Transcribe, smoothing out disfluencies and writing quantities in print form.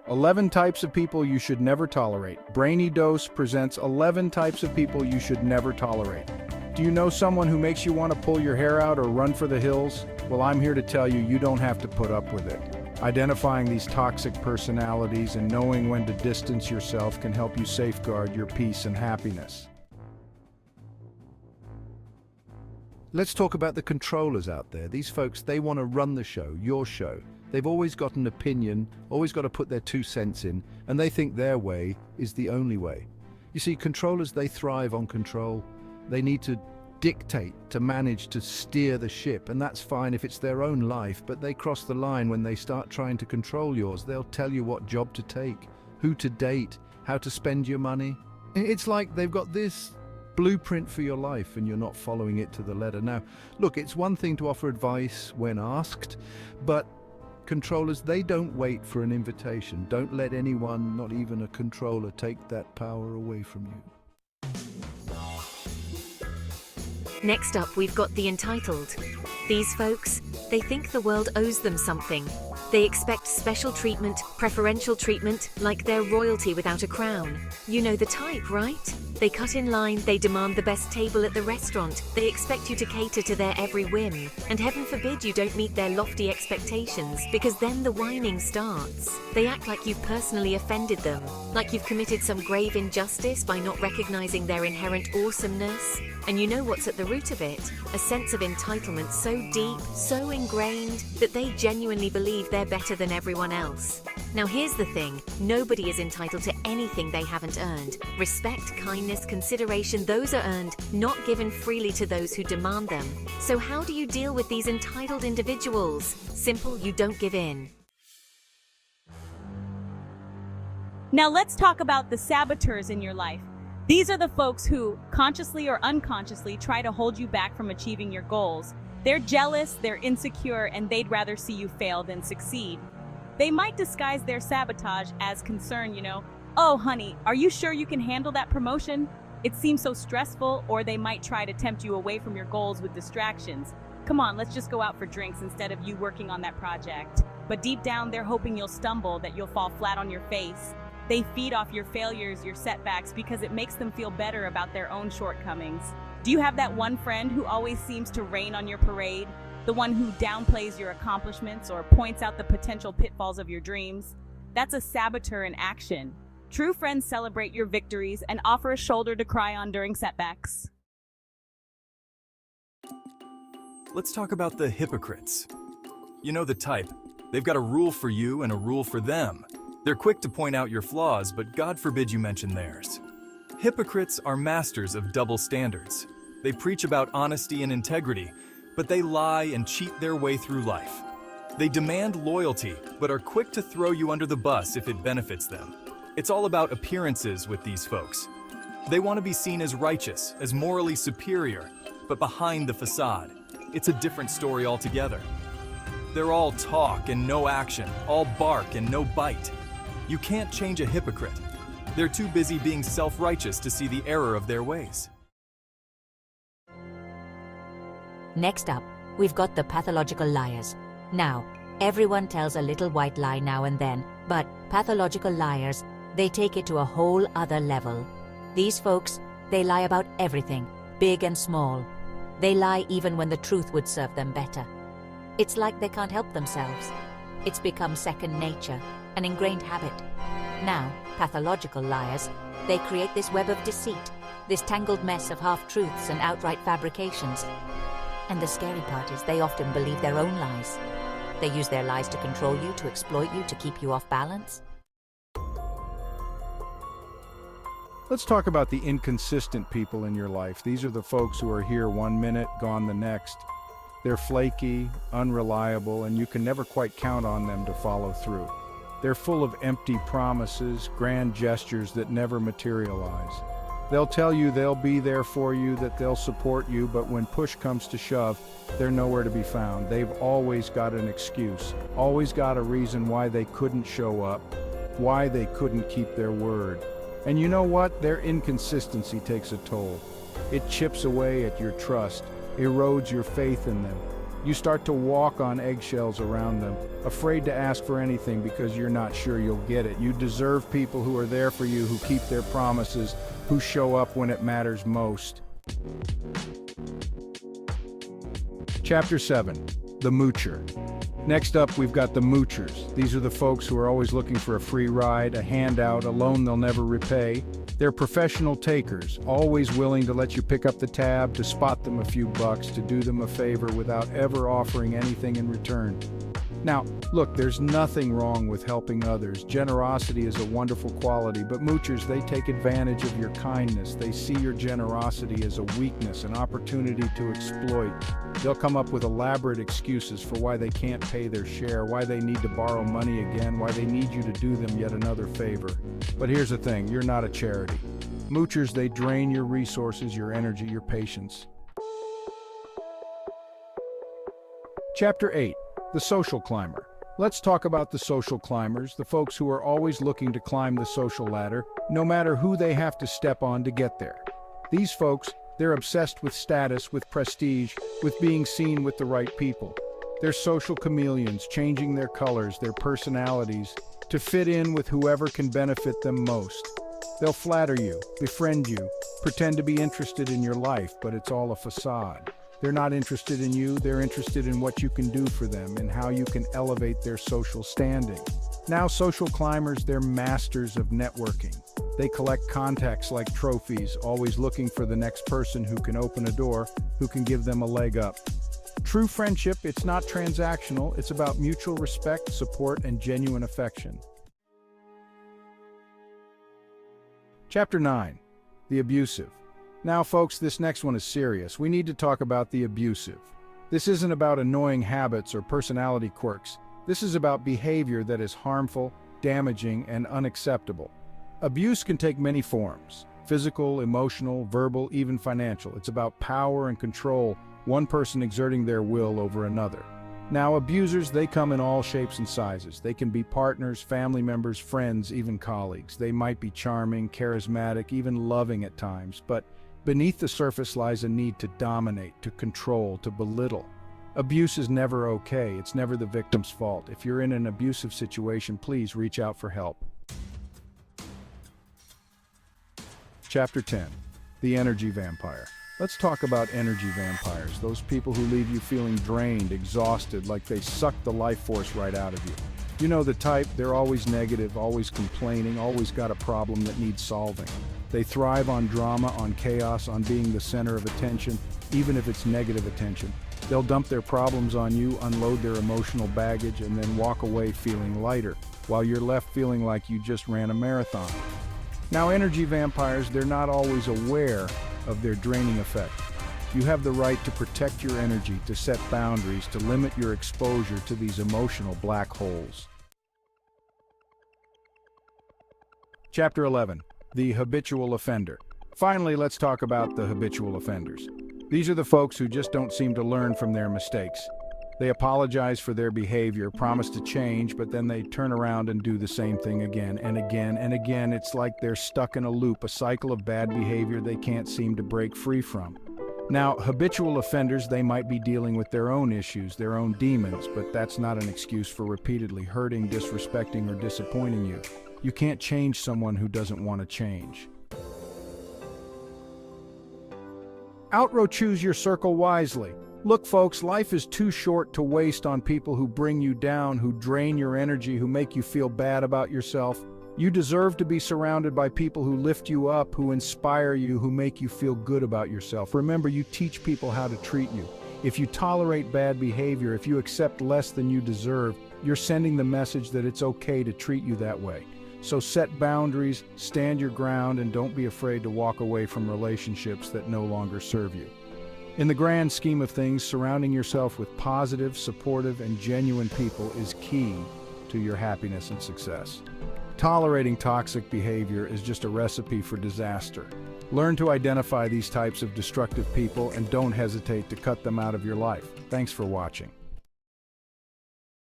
11 types of people you should never tolerate. Brainy Dose presents 11 types of people you should never tolerate. Do you know someone who makes you want to pull your hair out or run for the hills? Well, I'm here to tell you, you don't have to put up with it. Identifying these toxic personalities and knowing when to distance yourself can help you safeguard your peace and happiness. Let's talk about the controllers out there. These folks, they want to run the show, your show. They've always got an opinion, always got to put their 2 cents in, and they think their way is the only way. You see, controllers, they thrive on control. They need to dictate, to manage, to steer the ship, and that's fine if it's their own life, but they cross the line when they start trying to control yours. They'll tell you what job to take, who to date, how to spend your money. It's like they've got this blueprint for your life and you're not following it to the letter. Now, look, it's one thing to offer advice when asked, but controllers, they don't wait for an invitation. Don't let anyone, not even a controller, take that power away from you. Next up, we've got the entitled. These folks, they think the world owes them something. They expect special treatment, preferential treatment, like they're royalty without a crown. You know the type, right? They cut in line, they demand the best table at the restaurant, they expect you to cater to their every whim, and heaven forbid you don't meet their lofty expectations, because then the whining starts. They act like you've personally offended them, like you've committed some grave injustice by not recognizing their inherent awesomeness. And you know what's at the root of it? A sense of entitlement so deep, so ingrained, that they genuinely believe they're better than everyone else. Now here's the thing, nobody is entitled to anything they haven't earned. Respect, kindness, consideration, those are earned, not given freely to those who demand them. So how do you deal with these entitled individuals? Simple, you don't give in. Now let's talk about the saboteurs in your life. These are the folks who, consciously or unconsciously, try to hold you back from achieving your goals. They're jealous, they're insecure, and they'd rather see you fail than succeed. They might disguise their sabotage as concern, Oh, honey, are you sure you can handle that promotion? It seems so stressful, or they might try to tempt you away from your goals with distractions. Come on, let's just go out for drinks instead of you working on that project. But deep down, they're hoping you'll stumble, that you'll fall flat on your face. They feed off your failures, your setbacks, because it makes them feel better about their own shortcomings. Do you have that one friend who always seems to rain on your parade? The one who downplays your accomplishments or points out the potential pitfalls of your dreams? That's a saboteur in action. True friends celebrate your victories and offer a shoulder to cry on during setbacks. Let's talk about the hypocrites. You know the type. They've got a rule for you and a rule for them. They're quick to point out your flaws, but God forbid you mention theirs. Hypocrites are masters of double standards. They preach about honesty and integrity, but they lie and cheat their way through life. They demand loyalty, but are quick to throw you under the bus if it benefits them. It's all about appearances with these folks. They want to be seen as righteous, as morally superior, but behind the facade, it's a different story altogether. They're all talk and no action, all bark and no bite. You can't change a hypocrite. They're too busy being self-righteous to see the error of their ways. Next up, we've got the pathological liars. Now, everyone tells a little white lie now and then, but pathological liars, they take it to a whole other level. These folks, they lie about everything, big and small. They lie even when the truth would serve them better. It's like they can't help themselves. It's become second nature, an ingrained habit. Now, pathological liars, they create this web of deceit, this tangled mess of half-truths and outright fabrications. And the scary part is they often believe their own lies. They use their lies to control you, to exploit you, to keep you off balance. Let's talk about the inconsistent people in your life. These are the folks who are here one minute, gone the next. They're flaky, unreliable, and you can never quite count on them to follow through. They're full of empty promises, grand gestures that never materialize. They'll tell you they'll be there for you, that they'll support you, but when push comes to shove, they're nowhere to be found. They've always got an excuse, always got a reason why they couldn't show up, why they couldn't keep their word. And you know what? Their inconsistency takes a toll. It chips away at your trust, erodes your faith in them. You start to walk on eggshells around them, afraid to ask for anything because you're not sure you'll get it. You deserve people who are there for you, who keep their promises, who show up when it matters most. Chapter 7. The Moocher. Next up, we've got the Moochers. These are the folks who are always looking for a free ride, a handout, a loan they'll never repay. They're professional takers, always willing to let you pick up the tab, to spot them a few bucks, to do them a favor without ever offering anything in return. Now, look, there's nothing wrong with helping others. Generosity is a wonderful quality, but moochers, they take advantage of your kindness. They see your generosity as a weakness, an opportunity to exploit. They'll come up with elaborate excuses for why they can't pay their share, why they need to borrow money again, why they need you to do them yet another favor. But here's the thing, you're not a charity. Moochers, they drain your resources, your energy, your patience. Chapter 8. The Social Climber. Let's talk about the social climbers, the folks who are always looking to climb the social ladder, no matter who they have to step on to get there. These folks, they're obsessed with status, with prestige, with being seen with the right people. They're social chameleons, changing their colors, their personalities, to fit in with whoever can benefit them most. They'll flatter you, befriend you, pretend to be interested in your life, but it's all a facade. They're not interested in you, they're interested in what you can do for them and how you can elevate their social standing. Now, social climbers, they're masters of networking. They collect contacts like trophies, always looking for the next person who can open a door, who can give them a leg up. True friendship, it's not transactional, it's about mutual respect, support, and genuine affection. Chapter 9. The Abusive. Now, folks, this next one is serious. We need to talk about the abusive. This isn't about annoying habits or personality quirks. This is about behavior that is harmful, damaging, and unacceptable. Abuse can take many forms: physical, emotional, verbal, even financial. It's about power and control, one person exerting their will over another. Now, abusers, they come in all shapes and sizes. They can be partners, family members, friends, even colleagues. They might be charming, charismatic, even loving at times, but beneath the surface lies a need to dominate, to control, to belittle. Abuse is never okay. It's never the victim's fault. If you're in an abusive situation, please reach out for help. Chapter 10. The Energy Vampire. Let's talk about energy vampires, those people who leave you feeling drained, exhausted, like they suck the life force right out of you. You know the type, they're always negative, always complaining, always got a problem that needs solving. They thrive on drama, on chaos, on being the center of attention, even if it's negative attention. They'll dump their problems on you, unload their emotional baggage, and then walk away feeling lighter, while you're left feeling like you just ran a marathon. Now, energy vampires, they're not always aware of their draining effect. You have the right to protect your energy, to set boundaries, to limit your exposure to these emotional black holes. Chapter 11. The Habitual Offender. Finally, let's talk about the habitual offenders. These are the folks who just don't seem to learn from their mistakes. They apologize for their behavior, promise to change, but then they turn around and do the same thing again and again and again. It's like they're stuck in a loop, a cycle of bad behavior they can't seem to break free from. Now, habitual offenders, they might be dealing with their own issues, their own demons, but that's not an excuse for repeatedly hurting, disrespecting, or disappointing you. You can't change someone who doesn't want to change. Outro: choose your circle wisely. Look, folks, life is too short to waste on people who bring you down, who drain your energy, who make you feel bad about yourself. You deserve to be surrounded by people who lift you up, who inspire you, who make you feel good about yourself. Remember, you teach people how to treat you. If you tolerate bad behavior, if you accept less than you deserve, you're sending the message that it's okay to treat you that way. So set boundaries, stand your ground, and don't be afraid to walk away from relationships that no longer serve you. In the grand scheme of things, surrounding yourself with positive, supportive, and genuine people is key to your happiness and success. Tolerating toxic behavior is just a recipe for disaster. Learn to identify these types of destructive people and don't hesitate to cut them out of your life. Thanks for watching.